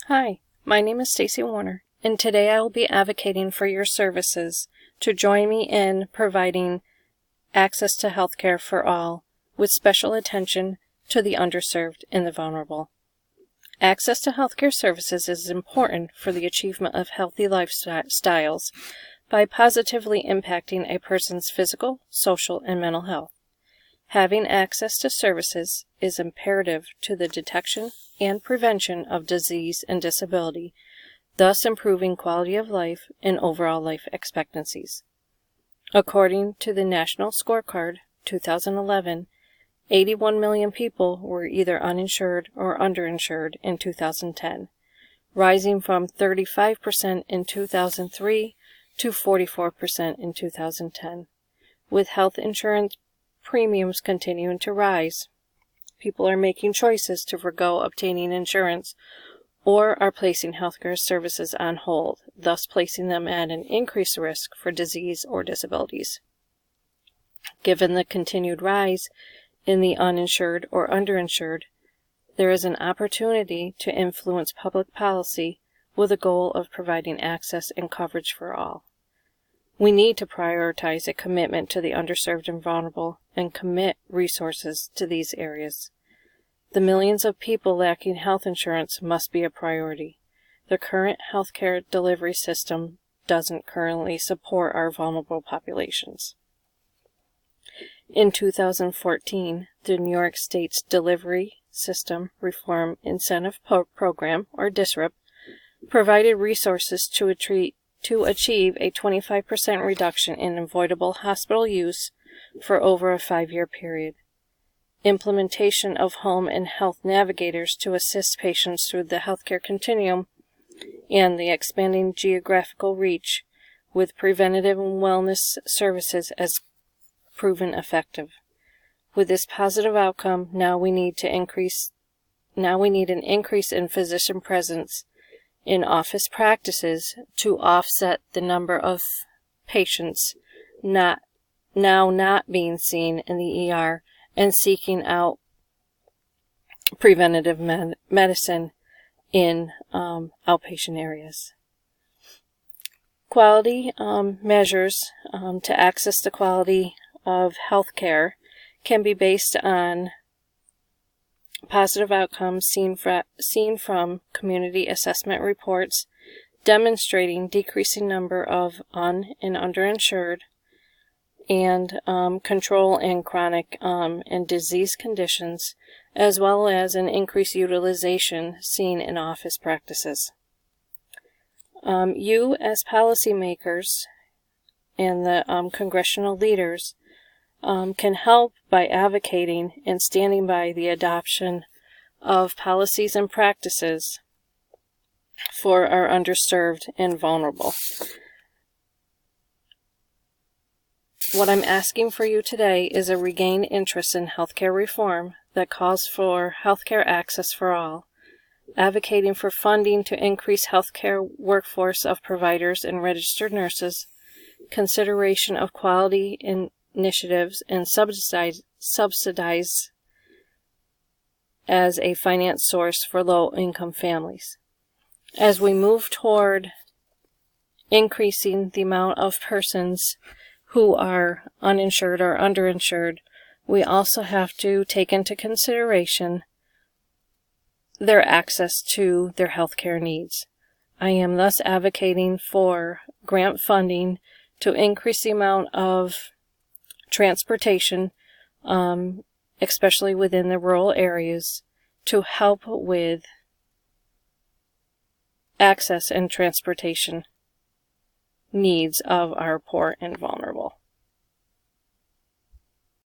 Hi, my name is Stacy Warner, and today I will be advocating for your services to join me in providing access to healthcare for all, with special attention to the underserved and the vulnerable. Access to healthcare services is important for the achievement of healthy lifestyles by positively impacting a person's physical, social, and mental health. Having access to services is imperative to the detection and prevention of disease and disability, thus improving quality of life and overall life expectancies. According to the National Scorecard 2011, 81 million people were either uninsured or underinsured in 2010, rising from 35% in 2003 to 44% in 2010. With health insurance premiums continuing to rise, people are making choices to forego obtaining insurance or are placing healthcare services on hold, thus placing them at an increased risk for disease or disabilities. Given the continued rise in the uninsured or underinsured, there is an opportunity to influence public policy with the goal of providing access and coverage for all. We need to prioritize a commitment to the underserved and vulnerable and commit resources to these areas. The millions of people lacking health insurance must be a priority. The current healthcare delivery system doesn't currently support our vulnerable populations. In 2014, the New York State's Delivery System Reform Incentive Program, or DSRIP, provided resources to achieve a 25% reduction in avoidable hospital use for over a 5-year period. Implementation of home and health navigators to assist patients through the healthcare continuum and the expanding geographical reach with preventative and wellness services has proven effective. With this positive outcome, now we need an increase in physician presence in office practices to offset the number of patients not being seen in the ER and seeking out preventative medicine in outpatient areas. Quality measures to access the quality of healthcare can be based on positive outcomes seen from community assessment reports demonstrating decreasing number of and underinsured and control in chronic and disease conditions, as well as an increased utilization seen in office practices. You as policymakers and the congressional leaders can help by advocating and standing by the adoption of policies and practices for our underserved and vulnerable. What I'm asking for you today is a regained interest in healthcare reform that calls for healthcare access for all, advocating for funding to increase healthcare workforce of providers and registered nurses, consideration of quality initiatives and subsidize as a finance source for low-income families. As we move toward increasing the amount of persons who are uninsured or underinsured, we also have to take into consideration their access to their healthcare needs. I am thus advocating for grant funding to increase the amount of transportation, especially within the rural areas, to help with access and transportation needs of our poor and vulnerable.